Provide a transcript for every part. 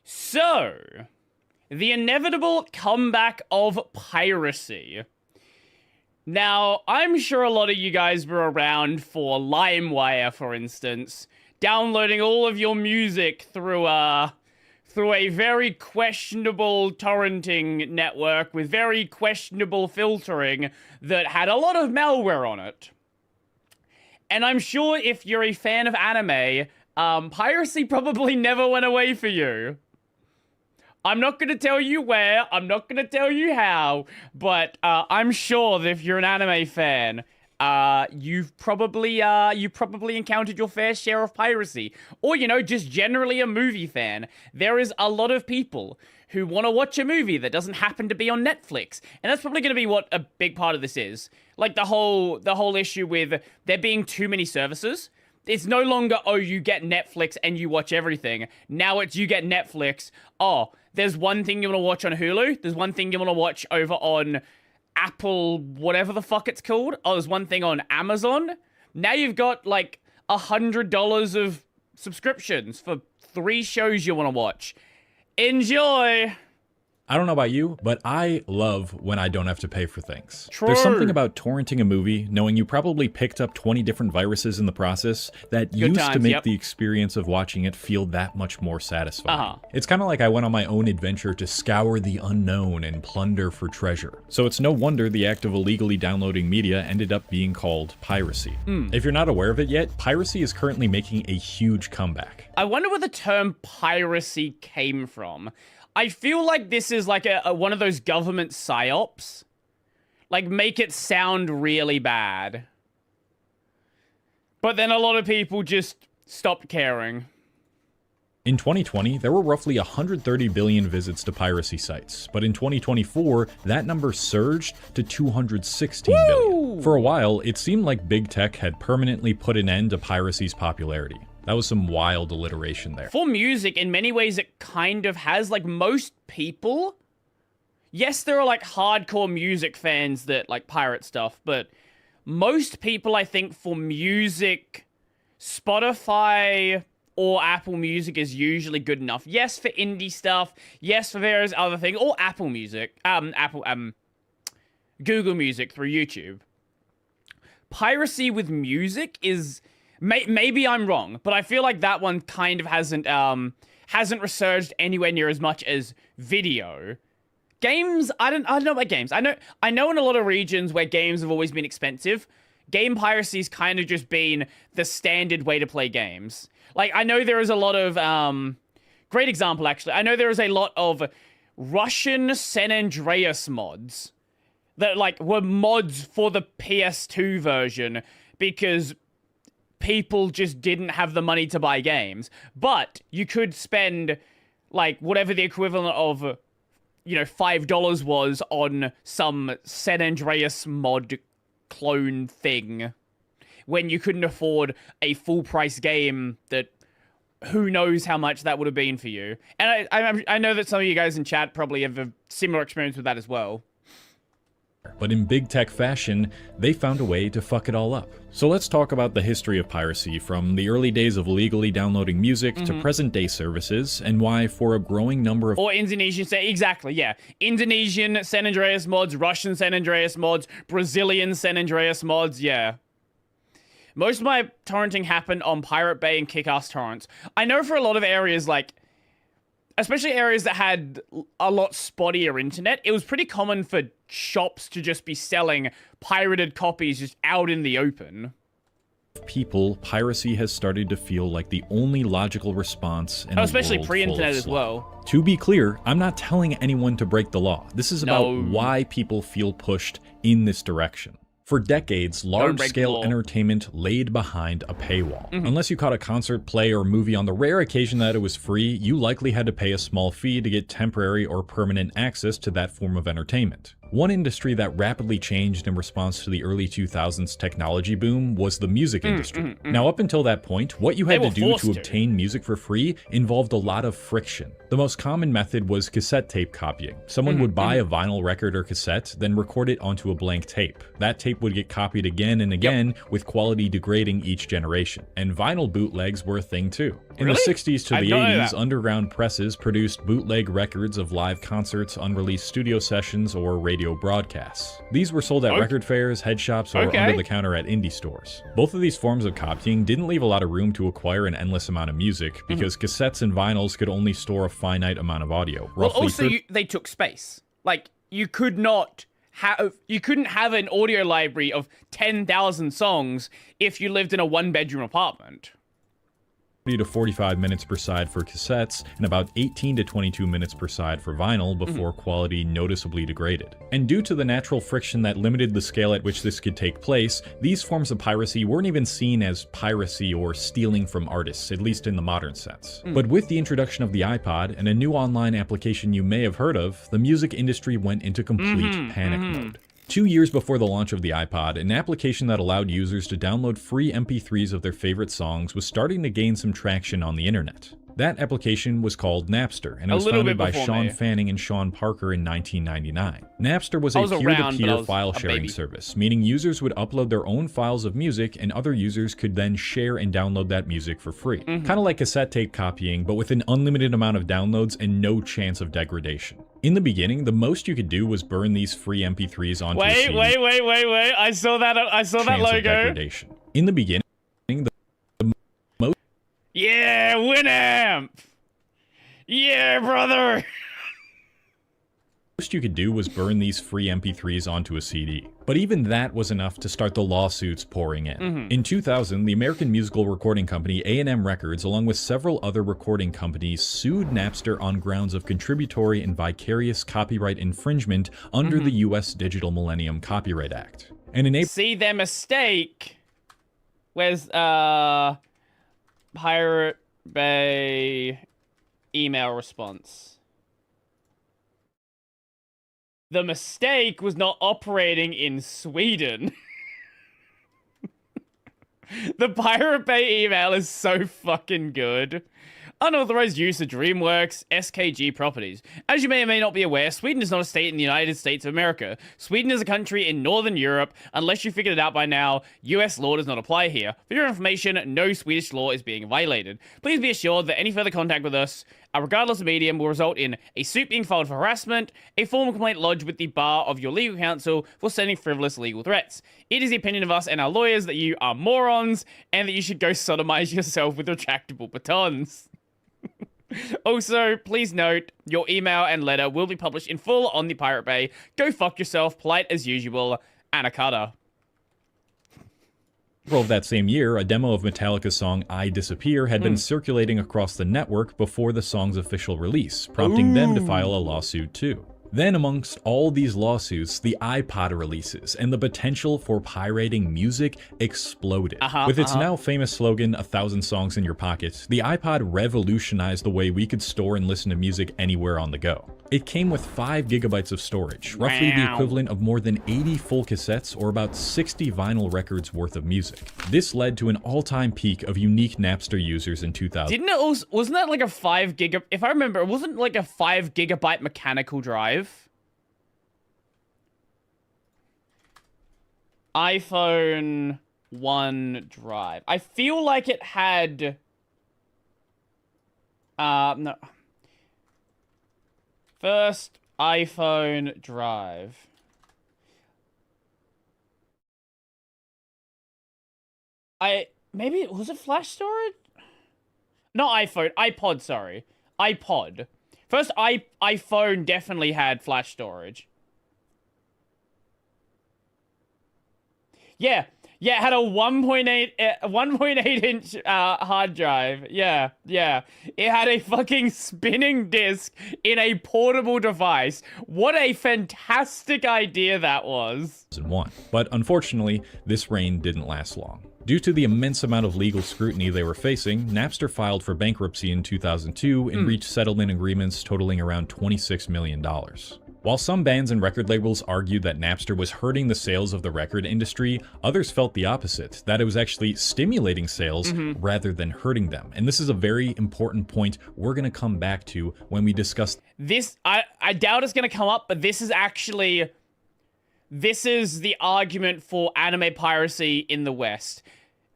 So, the inevitable comeback of piracy. Now, I'm sure a lot of you guys were around for LimeWire, for instance, downloading all of your music through a very questionable torrenting network with very questionable filtering that had a lot of malware on it. And I'm sure if you're a fan of anime, piracy probably never went away for you. I'm not going to tell you where, I'm not going to tell you how, but I'm sure that if you're an anime fan, you've probably encountered your fair share of piracy. Or, you know, just generally a movie fan. There is a lot of people who want to watch a movie that doesn't happen to be on Netflix. And that's probably going to be what a big part of this is. Like the whole issue with there being too many services. It's no longer, oh, you get Netflix and you watch everything. Now it's you get Netflix. Oh, there's one thing you want to watch on Hulu. There's one thing you want to watch over on Apple, whatever the fuck it's called. Oh, there's one thing on Amazon. Now you've got like $100 of subscriptions for 3 shows you want to watch. Enjoy! I don't know about you, but I love when I don't have to pay for things. True. There's something about torrenting a movie, knowing you probably picked up 20 different viruses in the process, that used to make the experience of watching it feel that much more satisfying. It's kind of like I went on my own adventure to scour the unknown and plunder for treasure. So it's no wonder the act of illegally downloading media ended up being called piracy. If you're not aware of it yet, piracy is currently making a huge comeback. I wonder where the term piracy came from. I feel like this is like one of those government psyops. Like, make it sound really bad. But then a lot of people just stopped caring. In 2020, there were roughly 130 billion visits to piracy sites, but in 2024, that number surged to 216 billion. For a while, it seemed like big tech had permanently put an end to piracy's popularity. That was some wild alliteration there. For music, in many ways, it kind of has, like, most people. Yes, there are, like, hardcore music fans that, like, pirate stuff, but most people, I think, for music, Spotify or Apple Music is usually good enough. Yes, for indie stuff. Yes, for various other things. Or Apple Music. Google Music through YouTube. Piracy with music is... Maybe I'm wrong, but I feel like that one kind of hasn't resurged anywhere near as much as video. Games, I don't know about games. I know in a lot of regions where games have always been expensive, game piracy's kind of just been the standard way to play games. Like, I know there is a lot of great example actually. I know there is a lot of Russian San Andreas mods that like were mods for the PS2 version because people just didn't have the money to buy games. But you could spend, like, whatever the equivalent of, you know, $5 was on some San Andreas mod clone thing when you couldn't afford a full-price game that who knows how much that would have been for you. And I know that some of you guys in chat probably have a similar experience with that as well. But in big tech fashion, they found a way to fuck it all up. So let's talk about the history of piracy, from the early days of illegally downloading music to present-day services, and why for a growing number of... Or Indonesian, exactly, yeah. Indonesian San Andreas mods, Russian San Andreas mods, Brazilian San Andreas mods, yeah. Most of my torrenting happened on Pirate Bay and Kick-Ass torrents. I know for a lot of areas, like... especially areas that had a lot spottier internet, it was pretty common for shops to just be selling pirated copies just out in the open. People, piracy has started to feel like the only logical response in especially pre-internet as well. To be clear, I'm not telling anyone to break the law. This is about why people feel pushed in this direction. For decades, large-scale entertainment laid behind a paywall. Unless you caught a concert, play, or movie on the rare occasion that it was free, you likely had to pay a small fee to get temporary or permanent access to that form of entertainment. One industry that rapidly changed in response to the early 2000s technology boom was the music industry. Now, up until that point, what you had to do to obtain music for free involved a lot of friction. The most common method was cassette tape copying. Someone would buy a vinyl record or cassette, then record it onto a blank tape. That tape would get copied again and again, with quality degrading each generation. And vinyl bootlegs were a thing too. In Really? the 60s to I the didn't know 80s, that. underground presses produced bootleg records of live concerts, unreleased studio sessions, or radio broadcasts. These were sold at record fairs, head shops, or under the counter at indie stores. Both of these forms of copying didn't leave a lot of room to acquire an endless amount of music, because cassettes and vinyls could only store a finite amount of audio. Well, also, they took space. Like, you couldn't have an audio library of 10,000 songs if you lived in a one-bedroom apartment. 30 to 45 minutes per side for cassettes, and about 18 to 22 minutes per side for vinyl before quality noticeably degraded. And due to the natural friction that limited the scale at which this could take place, these forms of piracy weren't even seen as piracy or stealing from artists, at least in the modern sense. But with the introduction of the iPod and a new online application you may have heard of, the music industry went into complete panic mode. 2 years before the launch of the iPod, an application that allowed users to download free MP3s of their favorite songs was starting to gain some traction on the internet. That application was called Napster, and it was founded by Sean Fanning and Sean Parker in 1999. Napster was a peer-to-peer file-sharing service, meaning users would upload their own files of music, and other users could then share and download that music for free. Kind of like cassette tape copying, but with an unlimited amount of downloads and no chance of degradation. In the beginning, the most you could do was burn these free MP3s onto a CD. Wait. I saw that logo. Degradation. In the beginning, yeah, Winamp! Yeah, brother! most you could do was burn these free MP3s onto a CD. But even that was enough to start the lawsuits pouring in. In 2000, the American musical recording company A&M Records, along with several other recording companies, sued Napster on grounds of contributory and vicarious copyright infringement under the U.S. Digital Millennium Copyright Act. And in April— See their mistake. Where's, Pirate Bay email response? The mistake was not operating in Sweden. The Pirate Bay email is so fucking good. Unauthorized use of DreamWorks SKG properties. As you may or may not be aware, Sweden is not a state in the United States of America. Sweden is a country in Northern Europe. Unless you figured it out by now, US law does not apply here. For your information, no Swedish law is being violated. Please be assured that any further contact with us, regardless of medium, will result in a suit being filed for harassment, a formal complaint lodged with the bar of your legal counsel for sending frivolous legal threats. It is the opinion of us and our lawyers that you are morons, and that you should go sodomize yourself with retractable batons. Also, please note, your email and letter will be published in full on the Pirate Bay. Go fuck yourself, polite as usual, Anaconda. April of that same year, a demo of Metallica's song I Disappear had been circulating across the network before the song's official release, prompting them to file a lawsuit too. Then amongst all these lawsuits, the iPod releases, and the potential for pirating music exploded. With its now famous slogan, 1,000 songs in your pocket, the iPod revolutionized the way we could store and listen to music anywhere on the go. It came with 5 gigabytes of storage, roughly the equivalent of more than 80 full cassettes or about 60 vinyl records worth of music. This led to an all-time peak of unique Napster users in 2000. Didn't it also, wasn't that like a 5 gigabyte, if I remember, it wasn't like a 5 gigabyte mechanical drive? iPhone 1 drive. I feel like it had... no. First iPhone drive. Maybe, was it flash storage? Not iPhone, iPod, sorry. iPod. First iPhone definitely had flash storage. Yeah, it had a 1.8 inch hard drive. Yeah. It had a fucking spinning disc in a portable device. What a fantastic idea that was. But unfortunately, this reign didn't last long. Due to the immense amount of legal scrutiny they were facing, Napster filed for bankruptcy in 2002 and reached settlement agreements totaling around $26 million. While some bands and record labels argued that Napster was hurting the sales of the record industry, others felt the opposite, that it was actually stimulating sales rather than hurting them. And this is a very important point we're going to come back to when we discuss this. I doubt it's going to come up, but this is the argument for anime piracy in the West.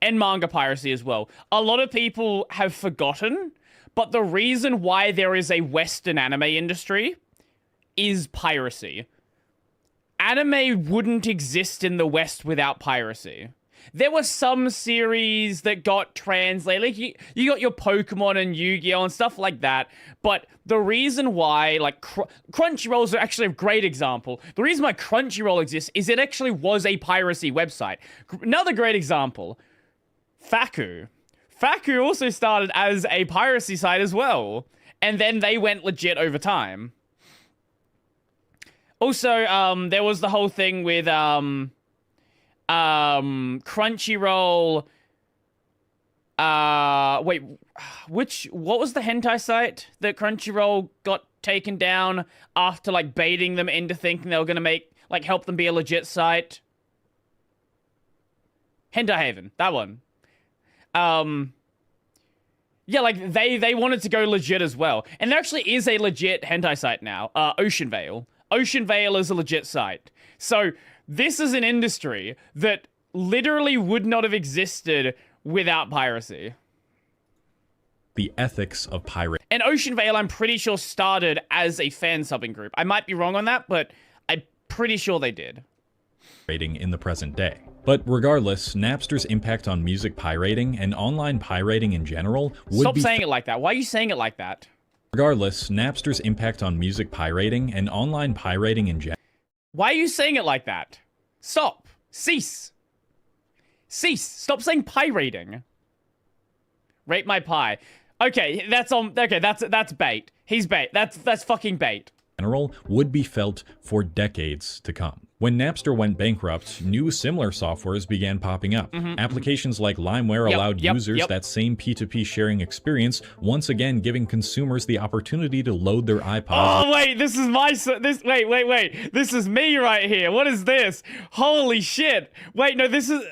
and manga piracy as well. A lot of people have forgotten, but the reason why there is a Western anime industry is piracy. Anime wouldn't exist in the West without piracy. There were some series that got translated. Like you got your Pokemon and Yu-Gi-Oh! And stuff like that. But the reason why, like, Crunchyroll is actually a great example. The reason why Crunchyroll exists is it actually was a piracy website. Another great example, Faku. Faku also started as a piracy site as well. And then they went legit over time. Also, there was the whole thing with, Crunchyroll, what was the hentai site that Crunchyroll got taken down after, like, baiting them into thinking they were gonna help them be a legit site? Hentai Haven, that one. Yeah, like, they wanted to go legit as well. And there actually is a legit hentai site now, Ocean Vale. Ocean Vale is a legit site. So, this is an industry that literally would not have existed without piracy. The ethics of piracy. And Ocean Vale, I'm pretty sure, started as a fan subbing group. I might be wrong on that, but I'm pretty sure they did. In the present day. But regardless, Napster's impact on music pirating and online pirating in general would Stop saying it like that. Why are you saying it like that? Regardless, Napster's impact on music pirating and online pirating in general. Why are you saying it like that? Stop. Cease. Cease. Stop saying pirating. Rate my pie. Okay, that's bait. He's bait. That's fucking bait. General would be felt for decades to come. When Napster went bankrupt, new similar softwares began popping up. Applications like LimeWire allowed users that same P2P sharing experience, once again giving consumers the opportunity to load their iPods. Oh wait, this is my wait. This is me right here. What is this? Holy shit. Wait, no, this is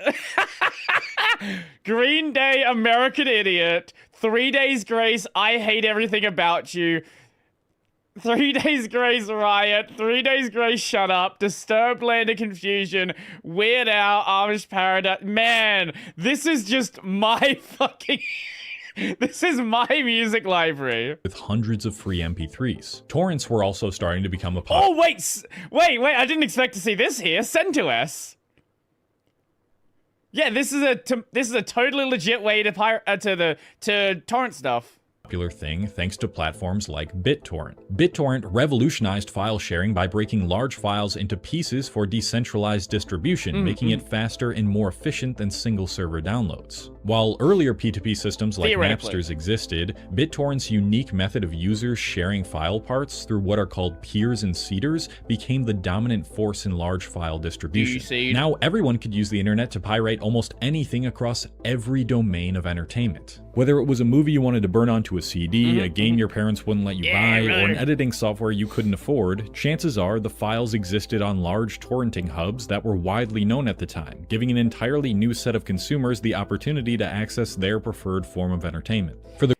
Green Day, American Idiot, 3 Days Grace, I Hate Everything About You, 3 Days Grace Riot, 3 Days Grace Shut Up, Disturbed Land of Confusion, Weird Al, Amish Paradise. Man, this is just my fucking... This is my music library. With hundreds of free MP3s. Torrents were also starting to become a popular... Oh, wait, I didn't expect to see this here. Send to us. Yeah, this is a totally legit way to torrent stuff. Popular thing thanks to platforms like BitTorrent. BitTorrent revolutionized file sharing by breaking large files into pieces for decentralized distribution, making it faster and more efficient than single server downloads. While earlier P2P systems like Napster's existed, BitTorrent's unique method of users sharing file parts through what are called peers and seeders became the dominant force in large file distribution. Now everyone could use the internet to pirate almost anything across every domain of entertainment. Whether it was a movie you wanted to burn onto a CD, a game your parents wouldn't let you buy, or an editing software you couldn't afford, chances are the files existed on large torrenting hubs that were widely known at the time, giving an entirely new set of consumers the opportunity to access their preferred form of entertainment. For the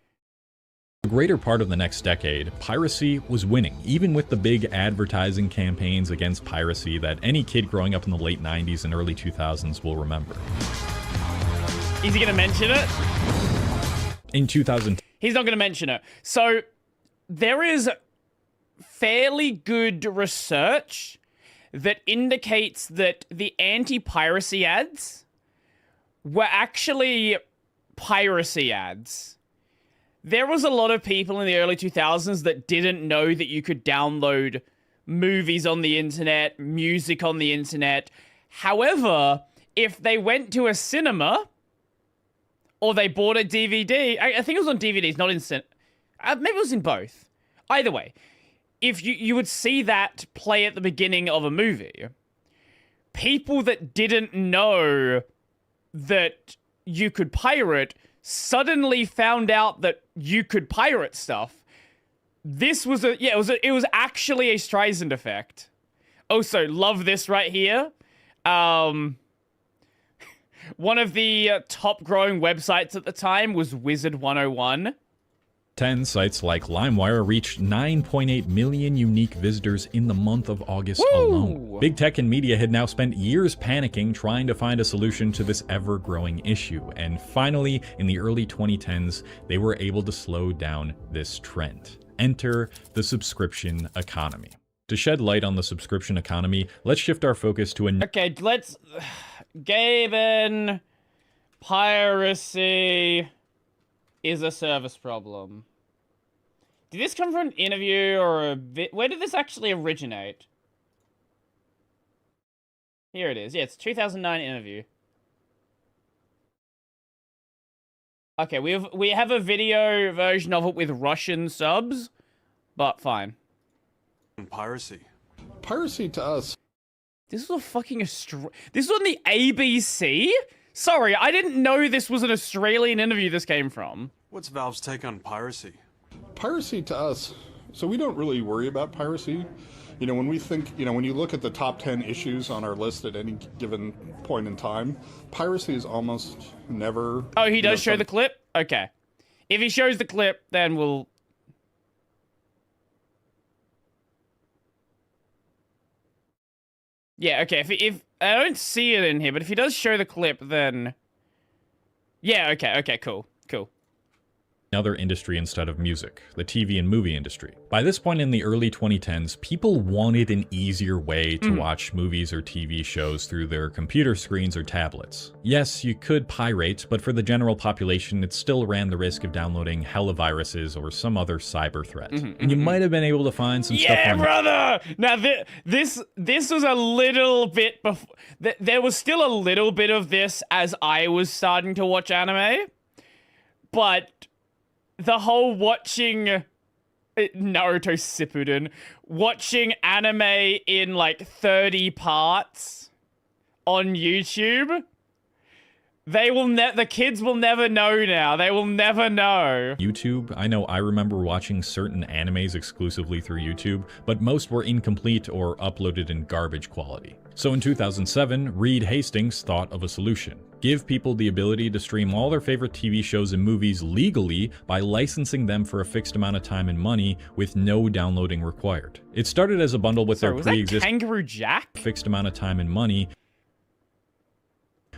greater part of the next decade, piracy was winning, even with the big advertising campaigns against piracy that any kid growing up in the late 90s and early 2000s will remember. Is he gonna mention it? In 2000. He's not going to mention it. So, there is fairly good research that indicates that the anti-piracy ads were actually piracy ads. There was a lot of people in the early 2000s that didn't know that you could download movies on the internet, music on the internet. However, if they went to a cinema... or they bought a DVD. I think it was on DVDs, not in maybe it was in both. Either way, if you would see that play at the beginning of a movie, people that didn't know that you could pirate suddenly found out that you could pirate stuff. This was it was actually a Streisand effect. Also, love this right here. One of the top growing websites at the time was Wizard 101. Sites like LimeWire reached 9.8 million unique visitors in the month of August alone. Big tech and media had now spent years panicking trying to find a solution to this ever-growing issue, and finally, in the early 2010s, they were able to slow down this trend. Enter the subscription economy. To shed light on the subscription economy, let's shift our focus to a... Okay, let's... Gaben... Piracy... is a service problem. Did this come from an interview or a where did this actually originate? Here it is. Yeah, it's 2009 interview. Okay, we have a video version of it with Russian subs, but fine. Piracy. Piracy to us. This was a fucking this was on the ABC? Sorry, I didn't know this was an Australian interview this came from. What's Valve's take on piracy? Piracy to us. So we don't really worry about piracy. You know, when we think, you know, when you look at the top 10 issues on our list at any given point in time, piracy is almost never... Oh, he does show the clip? Okay. If he shows the clip, then we'll... Yeah, okay, if I don't see it in here, but if he does show the clip, then... Yeah, okay, cool. Another industry instead of music, the TV and movie industry. By this point in the early 2010s, people wanted an easier way to watch movies or TV shows through their computer screens or tablets. Yes, you could pirate, but for the general population, it still ran the risk of downloading hella viruses or some other cyber threat. And you might have been able to find some stuff on... Yeah, brother! Now, this was a little bit before... There was still a little bit of this as I was starting to watch anime, but... The whole watching Naruto Shippuden, watching anime in like 30 parts on YouTube, the kids will never know now. They will never know. YouTube, I know I remember watching certain animes exclusively through YouTube, but most were incomplete or uploaded in garbage quality. So in 2007, Reed Hastings thought of a solution. Give people the ability to stream all their favorite TV shows and movies legally by licensing them for a fixed amount of time and money with no downloading required. It started as a bundle with their pre-existing Kangaroo Jack? Fixed amount of time and money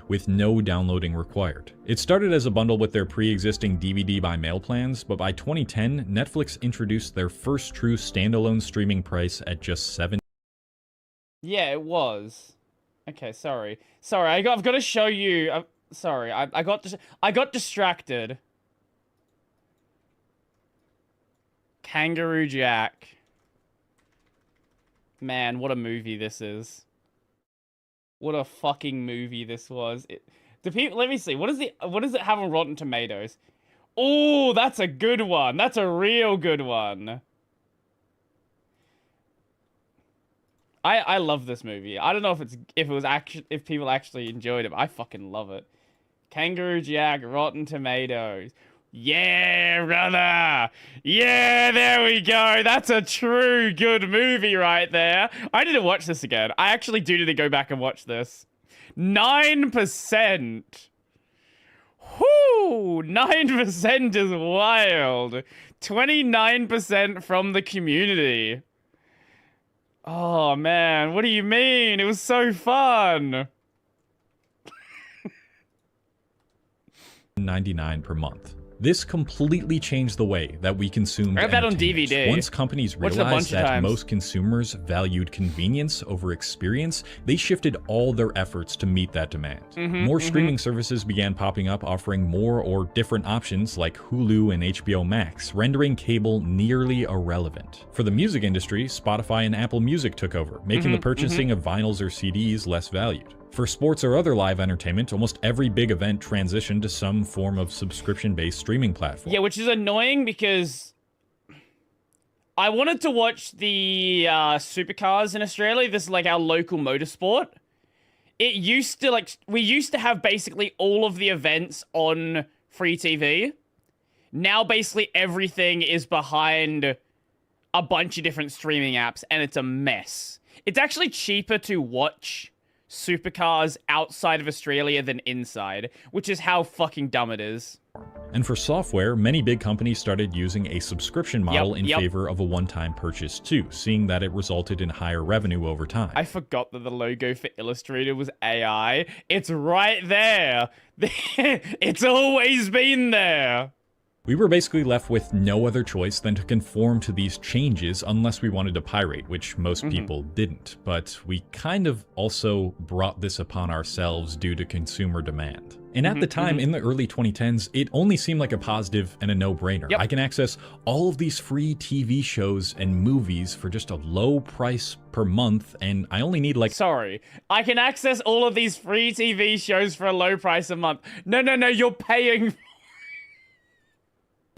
with no downloading required. It started as a bundle with their pre-existing DVD by mail plans, but by 2010, Netflix introduced their first true standalone streaming price at just $7. Yeah, it was. Okay, sorry. I've got to show you. Sorry, I got distracted. Kangaroo Jack. Man, what a movie this is. What a fucking movie this was. Let me see. What does it have on Rotten Tomatoes? Oh, that's a good one. That's a real good one. I love this movie. I don't know if people actually enjoyed it, but I fucking love it. Kangaroo Jack, Rotten Tomatoes. Yeah, brother! Yeah, there we go! That's a true good movie right there. I need to watch this again. I actually do need to go back and watch this. 9%! Whoo! 9% is wild! 29% from the community. Oh, man, what do you mean? It was so fun! $99 per month. This completely changed the way that we consumed I got that on entertainment. DVD. Once companies realized that most consumers valued convenience over experience, they shifted all their efforts to meet that demand. More streaming services began popping up, offering more or different options like Hulu and HBO Max, rendering cable nearly irrelevant. For the music industry, Spotify and Apple Music took over, making the purchasing of vinyls or CDs less valued. For sports or other live entertainment, almost every big event transitioned to some form of subscription-based streaming platform. Yeah, which is annoying because I wanted to watch the supercars in Australia. This is like our local motorsport. It used to we used to have basically all of the events on free TV. Now basically everything is behind a bunch of different streaming apps and it's a mess. It's actually cheaper to watch supercars outside of Australia than inside, which is how fucking dumb it is. And for software, many big companies started using a subscription model in favor of a one-time purchase too, seeing that it resulted in higher revenue over time. I forgot that the logo for Illustrated was AI. It's right there. It's always been there. We were basically left with no other choice than to conform to these changes unless we wanted to pirate, which most people didn't. But we kind of also brought this upon ourselves due to consumer demand. And at the time, in the early 2010s, it only seemed like a positive and a no-brainer. I can access all of these free TV shows and movies for just a low price per month, and I only need like... Sorry, I can access all of these free TV shows for a low price a month. No, you're paying...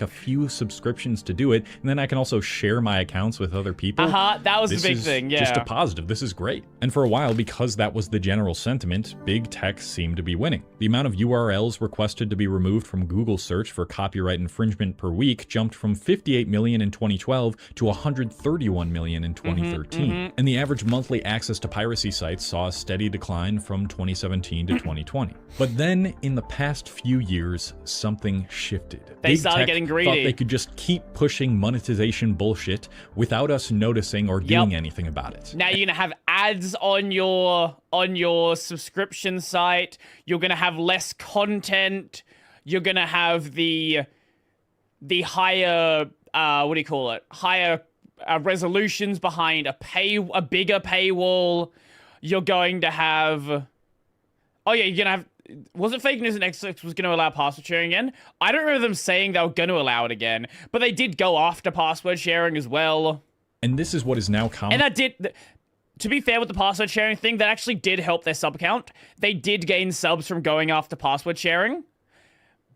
a few subscriptions to do it, and then I can also share my accounts with other people. That was the big thing, yeah. Just a positive. This is great. And for a while, because that was the general sentiment, big tech seemed to be winning. The amount of URLs requested to be removed from Google search for copyright infringement per week jumped from 58 million in 2012 to 131 million in 2013. And the average monthly access to piracy sites saw a steady decline from 2017 to 2020. But then, in the past few years, something shifted. They started getting greedy. Thought they could just keep pushing monetization bullshit without us noticing or doing anything about it. Now you're gonna have ads on your subscription site. You're gonna have less content. You're gonna have the higher what do you call it? Higher resolutions behind a bigger paywall. You're going to have you're gonna have. Was it fake news that Netflix was going to allow password sharing again? I don't remember them saying they were going to allow it again, but they did go after password sharing as well. And this is what is now common. And that did, to be fair with the password sharing thing, that actually did help their sub count. They did gain subs from going after password sharing,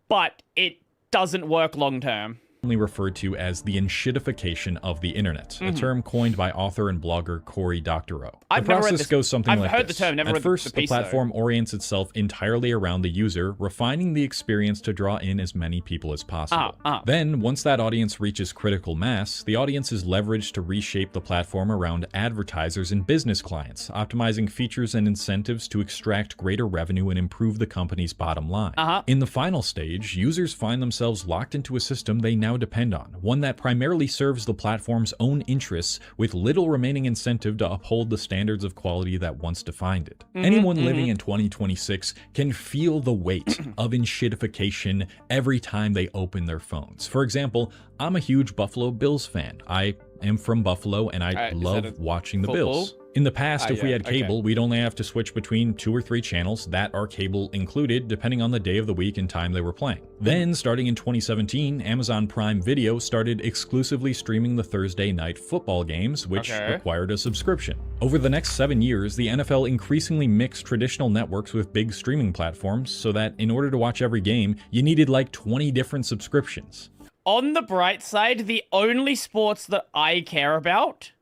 but it doesn't work long term. Referred to as the Enshittification of the internet, a term coined by author and blogger Cory Doctorow. The process goes something like this. I've heard the term, never read the piece. At first, the platform orients itself entirely around the user, refining the experience to draw in as many people as possible. Then, once that audience reaches critical mass, the audience is leveraged to reshape the platform around advertisers and business clients, optimizing features and incentives to extract greater revenue and improve the company's bottom line. In the final stage, users find themselves locked into a system they now depend on, one that primarily serves the platform's own interests with little remaining incentive to uphold the standards of quality that once defined it. Anyone living in 2026 can feel the weight of enshittification every time they open their phones. For example, I'm a huge Buffalo Bills fan. I am from Buffalo and I love watching the Bills. In the past, if we had cable, we'd only have to switch between 2 or 3 channels that are cable included, depending on the day of the week and time they were playing. Then, starting in 2017, Amazon Prime Video started exclusively streaming the Thursday night football games, which required a subscription. Over the next 7 years, the NFL increasingly mixed traditional networks with big streaming platforms, so that in order to watch every game, you needed like 20 different subscriptions. On the bright side, the only sports that I care about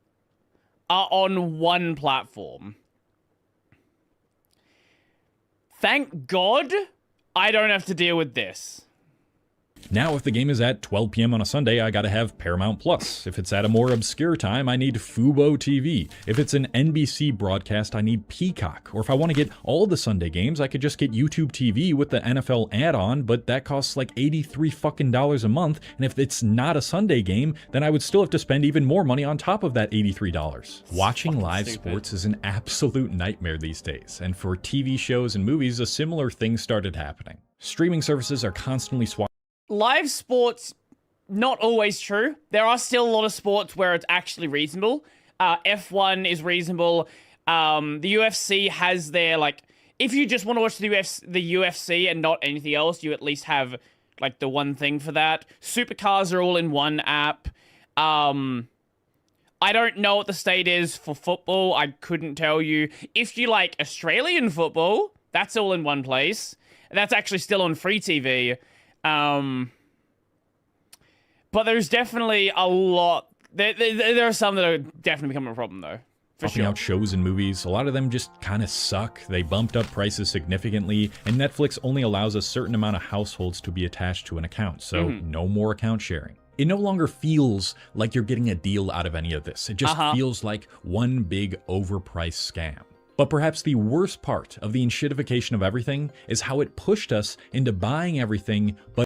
are on one platform. Thank God I don't have to deal with this. Now, if the game is at 12 p.m. on a Sunday, I gotta have Paramount Plus. If it's at a more obscure time, I need Fubo TV. If it's an NBC broadcast, I need Peacock. Or if I want to get all the Sunday games, I could just get YouTube TV with the NFL add-on, but that costs like $83 fucking a month. And if it's not a Sunday game, then I would still have to spend even more money on top of that $83. Watching live sports is an absolute nightmare these days. And for TV shows and movies, a similar thing started happening. Streaming services are constantly swapping. Live sports, not always true. There are still a lot of sports where it's actually reasonable. F1 is reasonable. The UFC has their, like, if you just want to watch the UFC and not anything else, you at least have, like, the one thing for that. Supercars are all in one app. I don't know what the state is for football. I couldn't tell you. If you like Australian football, that's all in one place. That's actually still on free TV. But there's definitely a lot. There are some that are definitely becoming a problem, though. For sure. Out shows and movies, a lot of them just kind of suck. They bumped up prices significantly, and Netflix only allows a certain amount of households to be attached to an account, so no more account sharing. It no longer feels like you're getting a deal out of any of this. It just feels like one big overpriced scam. But perhaps the worst part of the enshittification of everything is how it pushed us into buying everything but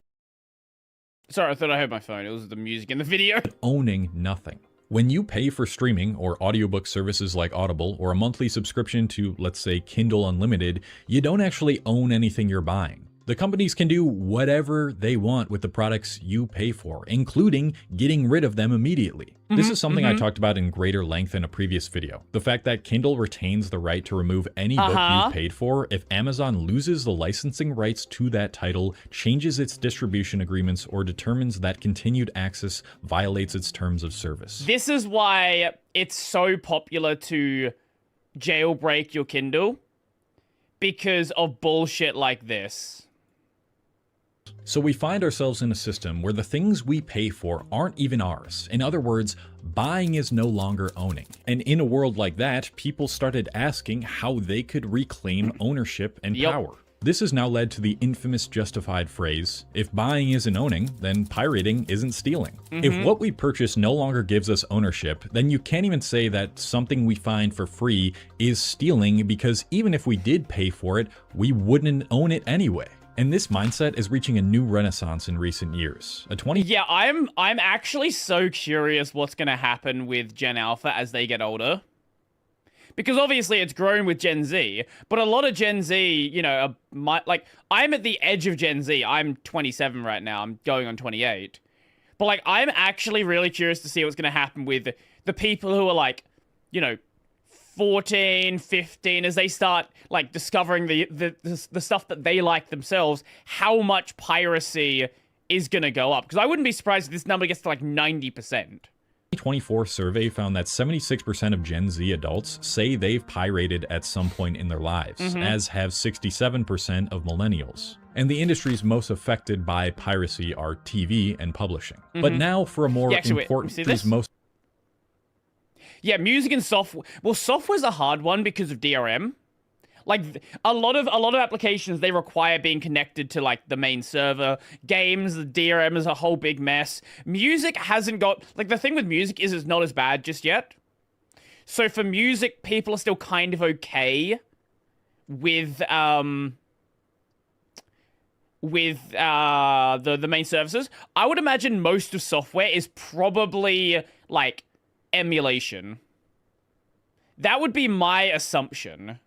Sorry, I thought I heard my phone. It was the music in the video. Owning nothing. When you pay for streaming or audiobook services like Audible or a monthly subscription to, let's say, Kindle Unlimited, you don't actually own anything you're buying. The companies can do whatever they want with the products you pay for, including getting rid of them immediately. This is something I talked about in greater length in a previous video. The fact that Kindle retains the right to remove any book you've paid for if Amazon loses the licensing rights to that title, changes its distribution agreements, or determines that continued access violates its terms of service. This is why it's so popular to jailbreak your Kindle, because of bullshit like this. So we find ourselves in a system where the things we pay for aren't even ours. In other words, buying is no longer owning. And in a world like that, people started asking how they could reclaim ownership and power. This has now led to the infamous justified phrase, if buying isn't owning, then pirating isn't stealing. If what we purchase no longer gives us ownership, then you can't even say that something we find for free is stealing, because even if we did pay for it, we wouldn't own it anyway. And this mindset is reaching a new renaissance in recent years. Yeah, I'm actually so curious what's going to happen with Gen Alpha as they get older. Because obviously it's grown with Gen Z, but a lot of Gen Z, you know, I'm at the edge of Gen Z. I'm 27 right now. I'm going on 28. But like, I'm actually really curious to see what's going to happen with the people who are like, you know, 14, 15, as they start like discovering the stuff that they like themselves, how much piracy is gonna go up. Because I wouldn't be surprised if this number gets to like 90%. 2024 survey found that 76% of Gen Z adults say they've pirated at some point in their lives, as have 67% of millennials. And the industries most affected by piracy are TV and publishing. But now for a more important Yeah, music and software. Well, software's a hard one because of DRM. Like a lot of applications, they require being connected to like the main server. Games, the DRM is a whole big mess. Music hasn't got, like, the thing with music is it's not as bad just yet. So for music, people are still kind of okay with the main services. I would imagine most of software is probably like emulation. That would be my assumption.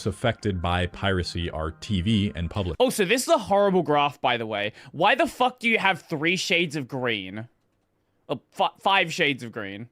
Affected by piracy are TV and public. Oh, so this is a horrible graph, by the way. Why the fuck do you have 3 shades of green? 5 shades of green.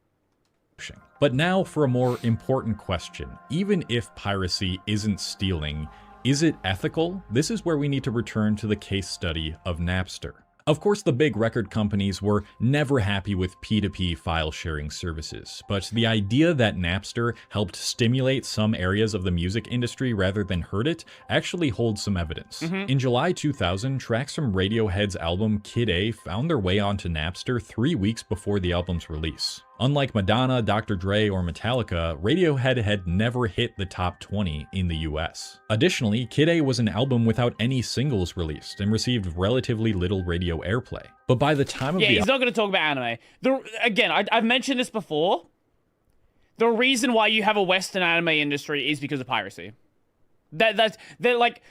But now for a more important question. Even if piracy isn't stealing, is it ethical? This is where we need to return to the case study of Napster. Of course, the big record companies were never happy with P2P file sharing services, but the idea that Napster helped stimulate some areas of the music industry rather than hurt it actually holds some evidence. In July 2000, tracks from Radiohead's album Kid A found their way onto Napster 3 weeks before the album's release. Unlike Madonna, Dr. Dre, or Metallica, Radiohead had never hit the top 20 in the US. Additionally, Kid A was an album without any singles released and received relatively little radio airplay. But by the time of he's not going to talk about anime. Again, I've mentioned this before. The reason why you have a Western anime industry is because of piracy. They're like,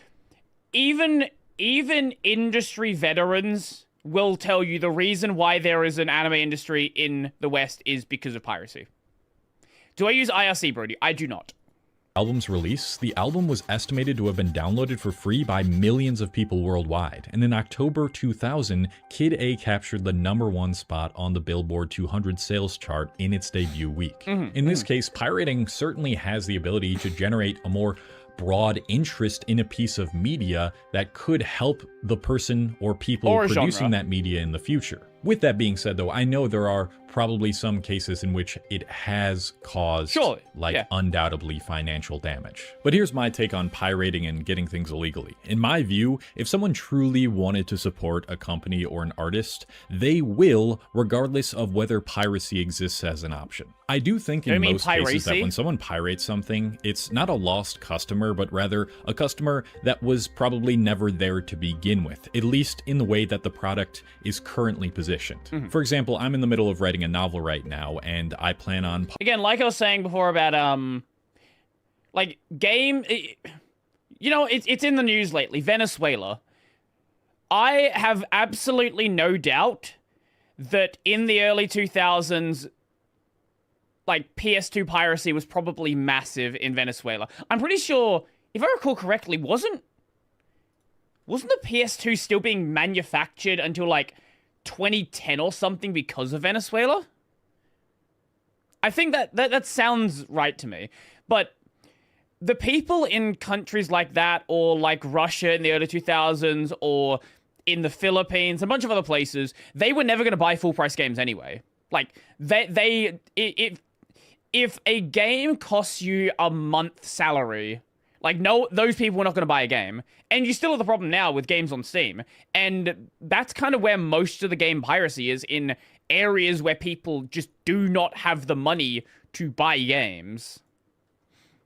even industry veterans will tell you the reason why there is an anime industry in the West is because of piracy. Do I use IRC, Brodie? I do not. Album's release, the album was estimated to have been downloaded for free by millions of people worldwide, and in October 2000, Kid A captured the #1 spot on the Billboard 200 sales chart in its debut week. In this case, pirating certainly has the ability to generate a more broad interest in a piece of media that could help the person or people producing that media in the future. With that being said, though, I know there are probably some cases in which it has caused, undoubtedly financial damage. But here's my take on pirating and getting things illegally. In my view, if someone truly wanted to support a company or an artist, they will, regardless of whether piracy exists as an option. I do think in most cases that when someone pirates something, it's not a lost customer, but rather a customer that was probably never there to begin with, at least in the way that the product is currently positioned. For example, I'm in the middle of writing a novel right now, and I plan on... Again, like I was saying before about, like, it's in the news lately, Venezuela. I have absolutely no doubt that in the early 2000s, like, PS2 piracy was probably massive in Venezuela. I'm pretty sure, if I recall correctly, wasn't the PS2 still being manufactured until, like, 2010 or something because of Venezuela? I think that sounds right to me. But the people in countries like that, or like Russia in the early 2000s, or in the Philippines, a bunch of other places, they were never going to buy full-price games anyway. Like, if a game costs you a month's salary, like, no, those people were not going to buy a game. And you still have the problem now with games on Steam. And that's kind of where most of the game piracy is, in areas where people just do not have the money to buy games.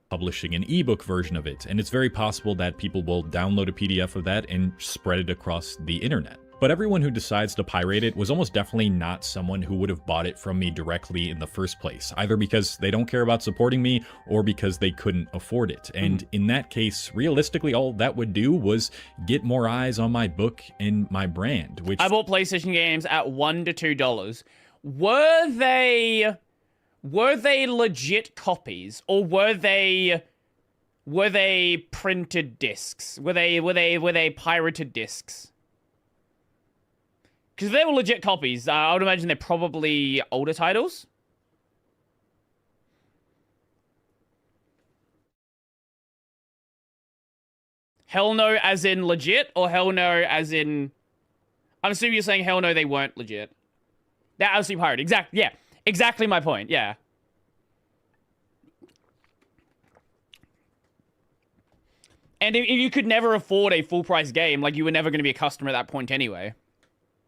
Publishing an ebook version of it, and it's very possible that people will download a PDF of that and spread it across the internet. But everyone who decides to pirate it was almost definitely not someone who would have bought it from me directly in the first place, either because they don't care about supporting me or because they couldn't afford it. And in that case, realistically, all that would do was get more eyes on my book and my brand, which... I bought PlayStation games at $1 to $2. Were they legit copies, or were they printed discs? Were they pirated discs? Because if they were legit copies, I would imagine they're probably older titles. Hell no as in legit, or hell no as in... I'm assuming you're saying hell no, they weren't legit. They're absolutely pirated. Yeah, exactly my point, yeah. And if you could never afford a full-price game, like, you were never going to be a customer at that point anyway.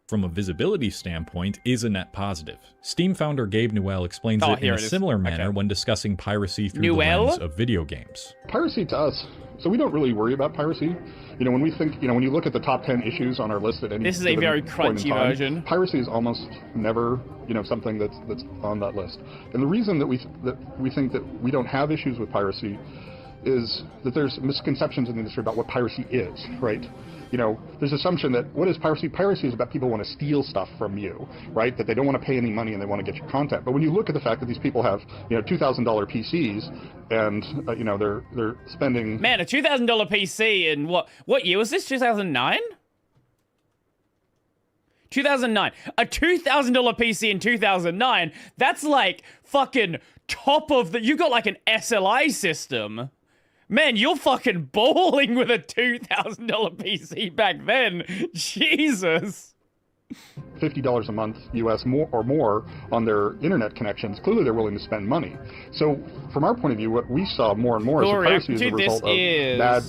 From a visibility standpoint, is a net positive. Steam founder Gabe Newell explains it in a similar manner when discussing piracy through the lens of video games. Piracy to us, so we don't really worry about piracy. You know, when we think, you know, when you look at the top 10 issues on our list at any This is a very crunchy version. Piracy is almost never, you know, something that's on that list. And the reason that we think that we don't have issues with piracy is that there's misconceptions in the industry about what piracy is, right? You know, there's assumption that what is piracy? Piracy is about people want to steal stuff from you, right? That they don't want to pay any money and they want to get your content. But when you look at the fact that these people have, you know, $2,000 PCs and, you know, they're spending... Man, a $2,000 PC in what year was this? 2009? 2009. A $2,000 PC in 2009? That's like fucking top of the... You got like an SLI system. Man, you're fucking balling with a $2,000 PC back then. Jesus. $50 a month US more on their internet connections. Clearly they're willing to spend money. So from our point of view, what we saw more and more is that piracy is a result of bad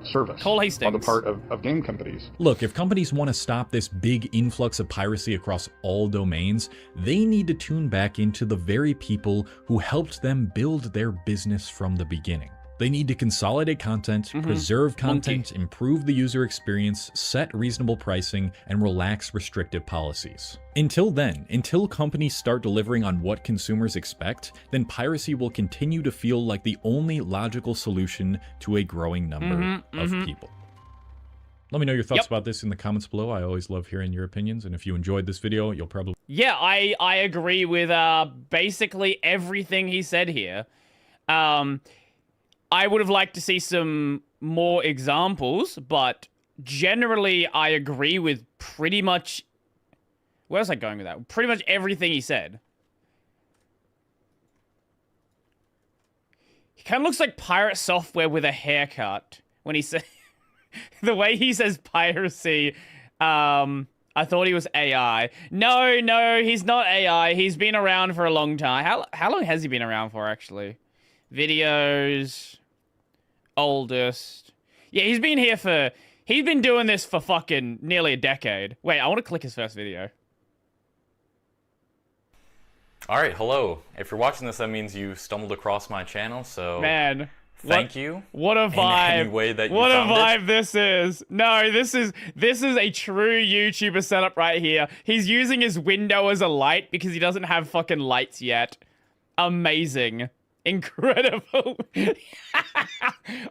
service on the part of game companies. Look, if companies want to stop this big influx of piracy across all domains, they need to tune back into the very people who helped them build their business from the beginning. They need to consolidate content, preserve content, improve the user experience, set reasonable pricing, and relax restrictive policies. Until then, until companies start delivering on what consumers expect, then piracy will continue to feel like the only logical solution to a growing number of people. Let me know your thoughts about this in the comments below. I always love hearing your opinions, and if you enjoyed this video, you'll probably... Yeah, I agree with basically everything he said here. I would have liked to see some more examples, but generally I agree with pretty much... Where was I going with that? Pretty much everything he said. He kind of looks like pirate software with a haircut when he said... The way he says piracy, I thought he was AI. No, he's not AI. He's been around for a long time. How long has he been around for, actually? Videos... Oldest. Yeah, he's been here for... He's been doing this for fucking nearly a decade. Wait, I want to click his first video. Alright, hello. If you're watching this, that means you stumbled across my channel, so... Man. Thank you. What a vibe. In any way that you what a found vibe this is. No, this is a true YouTuber setup right here. He's using his window as a light because he doesn't have fucking lights yet. Amazing. Incredible.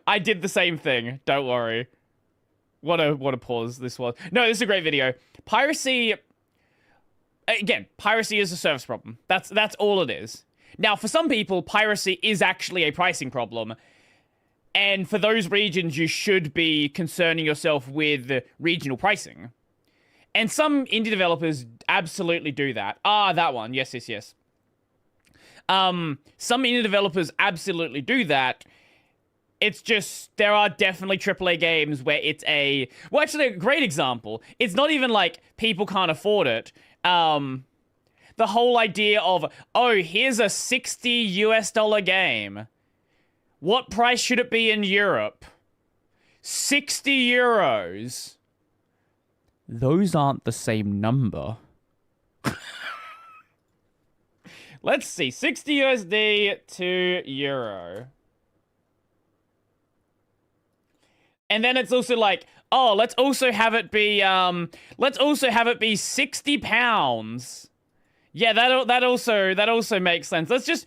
I did the same thing. Don't worry. What a pause this was. No, this is a great video. Piracy, again, piracy is a service problem. That's all it is. Now, for some people, piracy is actually a pricing problem. And for those regions, you should be concerning yourself with regional pricing. And some indie developers absolutely do that. Ah, that one. Yes. Some indie developers absolutely do that. It's just, there are definitely AAA games where it's well, actually, a great example. It's not even like people can't afford it. The whole idea of, oh, here's a $60 US game. What price should it be in Europe? 60 euros. Those aren't the same number. Let's see, 60 USD to euro. And then it's also like, oh, let's also have it be 60 pounds. Yeah, that also makes sense. Let's just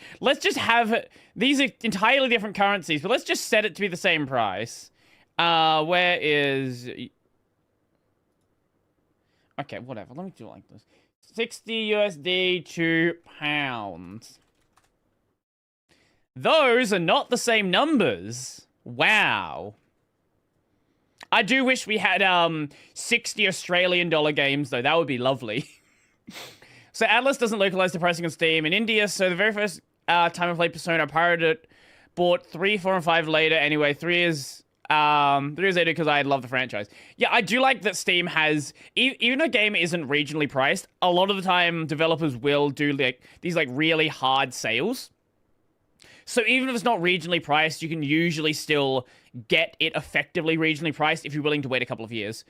have it. These are entirely different currencies, but let's just set it to be the same price. Where is? Okay, whatever. Let me do it like this. 60 USD to pounds. Those are not the same numbers. Wow. I do wish we had 60 Australian dollar games though. That would be lovely. So Atlas doesn't localize the pricing on Steam in India, so the very first time I played Persona, I pirated it, bought 3, 4, and 5 later. Anyway, 3 is later because I love the franchise. Yeah, I do like that Steam has, even though a game isn't regionally priced, a lot of the time developers will do like these like really hard sales. So even if it's not regionally priced, you can usually still get it effectively regionally priced if you're willing to wait a couple of years.